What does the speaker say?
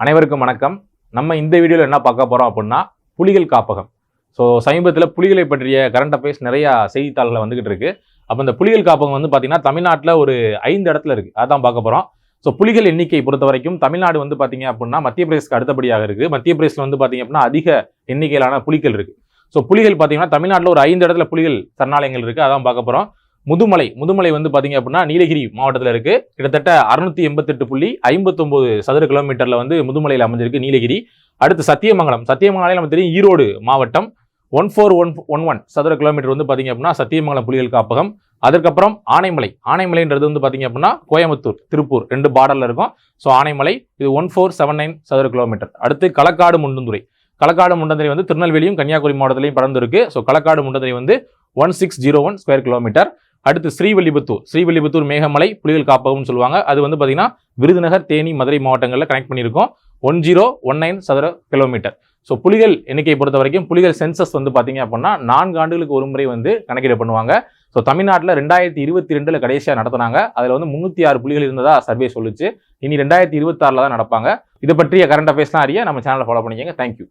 அனைவருக்கும் வணக்கம். நம்ம இந்த வீடியோவில் என்ன பார்க்க போகிறோம் அப்படின்னா புலிகள் காப்பகம். ஸோ சமீபத்தில் புலிகளை பற்றிய கரண்ட் அஃபேர்ஸ் நிறையா செய்தித்தாள்களை வந்துகிட்டு இருக்கு. அப்போ இந்த புலிகள் காப்பகம் வந்து பார்த்தீங்கன்னா தமிழ்நாட்டில் ஒரு 5 இடத்துல இருக்குது. அதான் பார்க்க போகிறோம். ஸோ புலிகள் எண்ணிக்கை பொறுத்த வரைக்கும் தமிழ்நாடு வந்து பார்த்தீங்க அப்படின்னா மத்திய பிரதேசத்துக்கு அடுத்தபடியாக இருக்குது. மத்திய பிரதேசில் வந்து பார்த்தீங்க அப்படின்னா அதிக எண்ணிக்கையிலான புலிகள் இருக்குது. ஸோ புலிகள் பார்த்தீங்கன்னா தமிழ்நாட்டில் ஒரு 5 இடத்துல புலிகள் சரணாலயங்கள் இருக்குது. அதான் பார்க்க போகிறோம். முதுமலை வந்து பார்த்தீங்க அப்படின்னா நீலகிரி மாவட்டத்தில் இருக்குது. கிட்டத்தட்ட 688.59 சதுர கிலோமீட்டரில் வந்து முதுமலையில் அமைஞ்சிருக்கு நீலகிரி. அடுத்து சத்தியமங்கலம் நம்ம தெரியும் ஈரோடு மாவட்டம் 1411 சதுர கிலோமீட்டர் வந்து பார்த்தீங்க அப்படின்னா சத்தியமங்கலம் புலிகள் காப்பகம். அதுக்கப்புறம் ஆனைமலைன்றது வந்து பார்த்தீங்க அப்படின்னா கோயம்புத்தூர் திருப்பூர் 2 பார்டரில் இருக்கும். ஸோ ஆனைமலை இது 1479 சதுர கிலோமீட்டர். அடுத்து களக்காடு முண்டந்துறை வந்து திருநெல்வேலியும் கன்னியாகுமரி மாவட்டத்திலையும் பறந்து இருக்கு. ஸோ களக்காடு முண்டந்துறை வந்து 1601 ஸ்கொயர் கிலோமீட்டர். அடுத்து ஸ்ரீவில்லிபுத்தூர் மேகமலை புலிகள் காப்பகம்னு சொல்லுவாங்க. அது வந்து பார்த்தீங்கன்னா விருதுநகர், தேனி, மதுரை மாவட்டங்களில் கனெக்ட் பண்ணியிருக்கோம். 1019 சதுர கிலோமீட்டர். ஸோ புலிகள் எண்ணிக்கை பொறுத்த வரைக்கும் புலிகள் சென்சஸ் வந்து பார்த்தீங்க அப்படின்னா 4 ஆண்டுகளுக்கு ஒரு முறை வந்து கணக்கீடு பண்ணுவாங்க. ஸோ தமிழ்நாட்டில் 2022 கடைசியாக நடத்தினாங்க. அதில் வந்து 306 புலிகள் இருந்ததா சர்வே சொல்லிச்சு. இனி 2026 தான் நடப்பாங்க. இதை பற்றிய கரண்ட் அஃபேர்ஸ்லாம் அறிய நம்ம சேனலை ஃபாலோ பண்ணிக்கங்க. தேங்க்யூ.